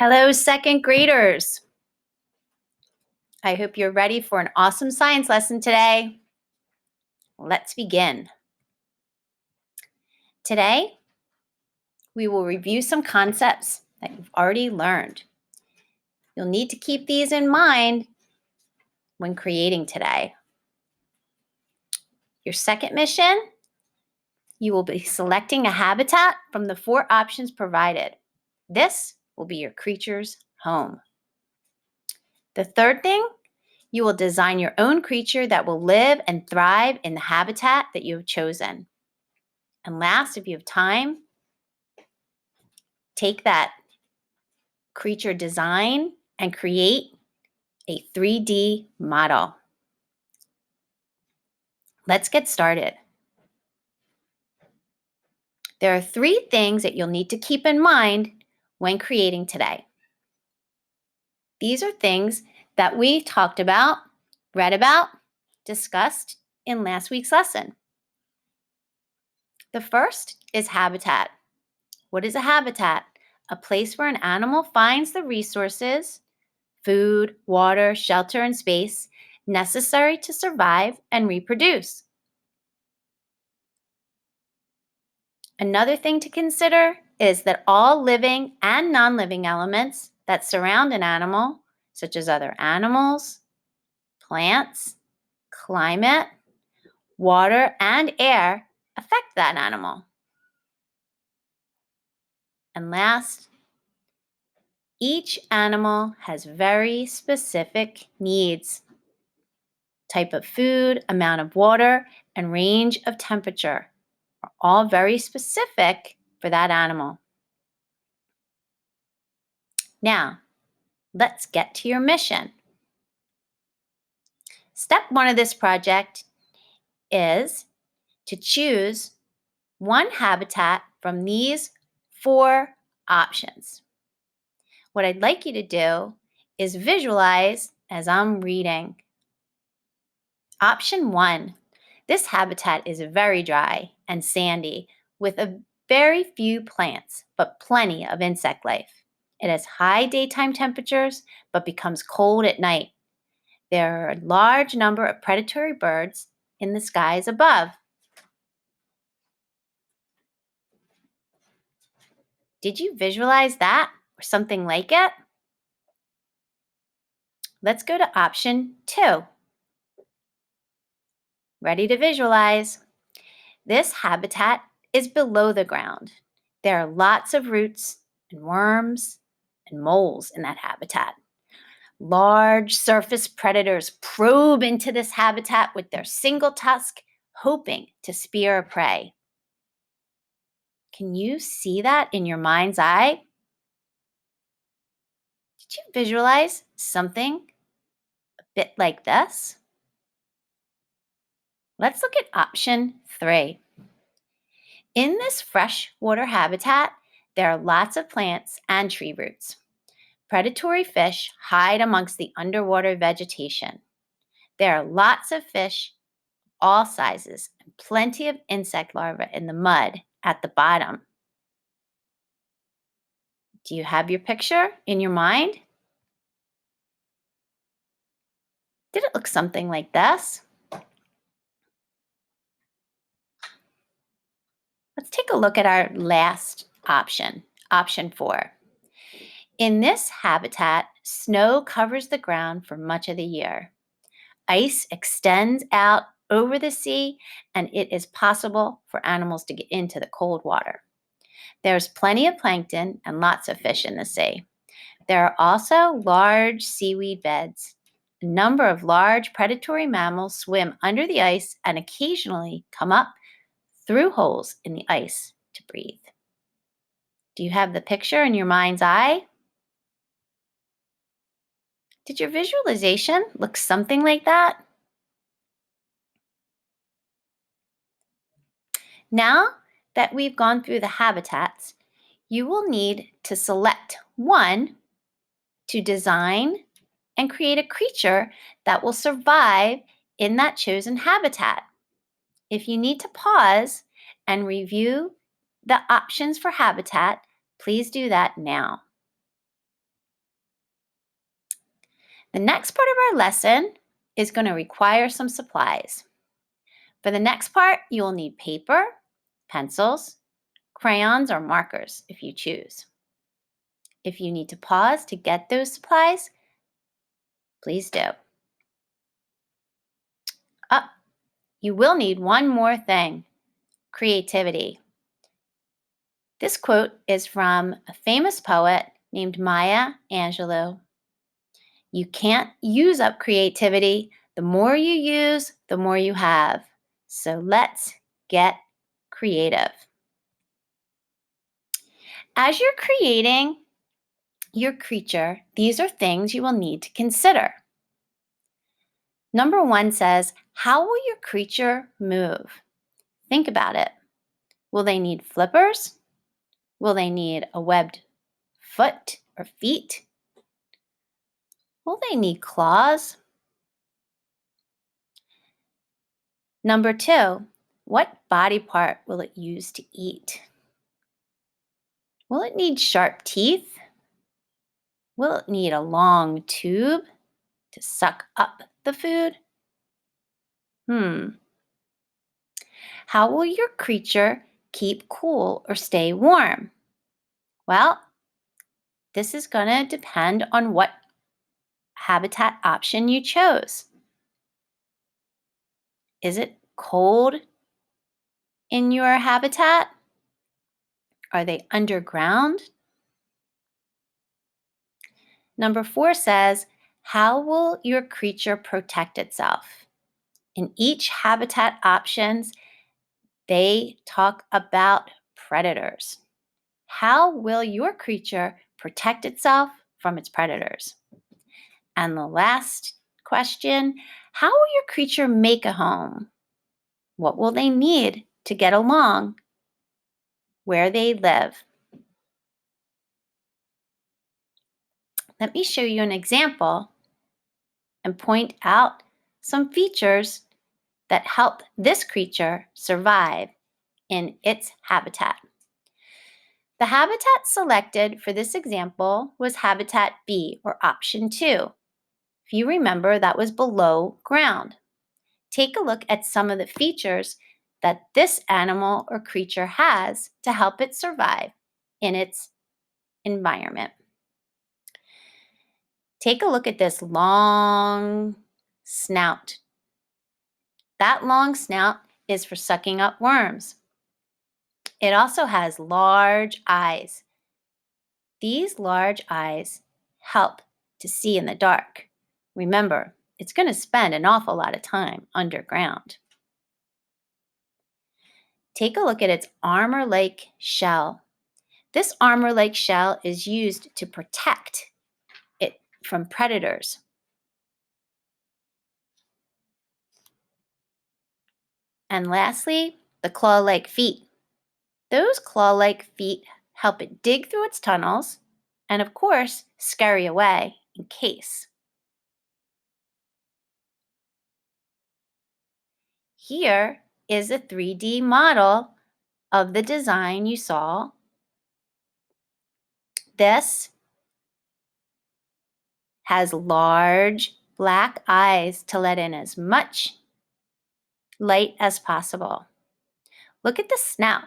Hello, second graders. I hope you're ready for an awesome science lesson today. Let's begin. Today, we will review some concepts that you've already learned. You'll need to keep these in mind when creating today. Your second mission, you will be selecting a habitat from the 4 options provided. This will be your creature's home. The third thing, you will design your own creature that will live and thrive in the habitat that you have chosen. And last, if you have time, take that creature design and create a 3D model. Let's get started. There are 3 things that you'll need to keep in mind when creating today. These are things that we talked about, read about, discussed in last week's lesson. The first is habitat. What is a habitat? A place where an animal finds the resources, food, water, shelter, and space necessary to survive and reproduce. Another thing to consider is that all living and non-living elements that surround an animal, such as other animals, plants, climate, water, and air, affect that animal. And last, each animal has very specific needs. Type of food, amount of water, and range of temperature are all very specific for that animal. Now, let's get to your mission. Step 1 of this project is to choose one habitat from these 4 options. What I'd like you to do is visualize as I'm reading. Option 1, this habitat is very dry and sandy with a very few plants, but plenty of insect life. It has high daytime temperatures, but becomes cold at night. There are a large number of predatory birds in the skies above. Did you visualize that or something like it? Let's go to option 2. Ready to visualize? This habitat is below the ground. There are lots of roots and worms and moles in that habitat. Large surface predators probe into this habitat with their single tusk, hoping to spear a prey. Can you see that in your mind's eye? Did you visualize something a bit like this? Let's look at option 3. In this freshwater habitat, there are lots of plants and tree roots. Predatory fish hide amongst the underwater vegetation. There are lots of fish, all sizes, and plenty of insect larvae in the mud at the bottom. Do you have your picture in your mind? Did it look something like this? Let's take a look at our last option, option 4. In this habitat, snow covers the ground for much of the year. Ice extends out over the sea, and it is possible for animals to get into the cold water. There's plenty of plankton and lots of fish in the sea. There are also large seaweed beds. A number of large predatory mammals swim under the ice and occasionally come up through holes in the ice to breathe. Do you have the picture in your mind's eye? Did your visualization look something like that? Now that we've gone through the habitats, you will need to select one to design and create a creature that will survive in that chosen habitat. If you need to pause and review the options for habitat, please do that now. The next part of our lesson is going to require some supplies. For the next part, you will need paper, pencils, crayons, or markers if you choose. If you need to pause to get those supplies, please do. You will need one more thing: creativity. This quote is from a famous poet named Maya Angelou. You can't use up creativity. The more you use, the more you have. So let's get creative. As you're creating your creature, these are things you will need to consider. Number 1 says, how will your creature move? Think about it. Will they need flippers? Will they need a webbed foot or feet? Will they need claws? Number 2, what body part will it use to eat? Will it need sharp teeth? Will it need a long tube to suck up the food? How will your creature keep cool or stay warm? Well, this is going to depend on what habitat option you chose. Is it cold in your habitat? Are they underground? Number 4 says, how will your creature protect itself? In each habitat options, they talk about predators. How will your creature protect itself from its predators? And the last question, how will your creature make a home? What will they need to get along where they live? Let me show you an example and point out some features that help this creature survive in its habitat. The habitat selected for this example was habitat B, or option 2. If you remember, that was below ground. Take a look at some of the features that this animal or creature has to help it survive in its environment. Take a look at this long snout. That long snout is for sucking up worms. It also has large eyes. These large eyes help to see in the dark. Remember, it's going to spend an awful lot of time underground. Take a look at its armor-like shell. This armor-like shell is used to protect it from predators. And lastly, the claw-like feet. Those claw-like feet help it dig through its tunnels and, of course, scurry away in case. Here is a 3D model of the design you saw. This has large black eyes to let in as much light as possible. Look at the snout.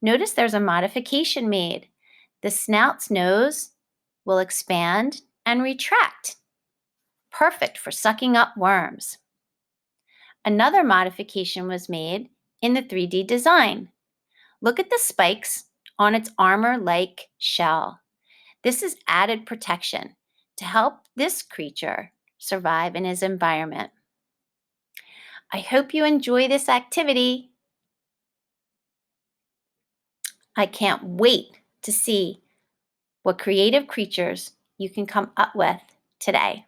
Notice there's a modification made. The snout's nose will expand and retract. Perfect for sucking up worms. Another modification was made in the 3D design. Look at the spikes on its armor-like shell. This is added protection to help this creature survive in his environment. I hope you enjoy this activity. I can't wait to see what creative creatures you can come up with today.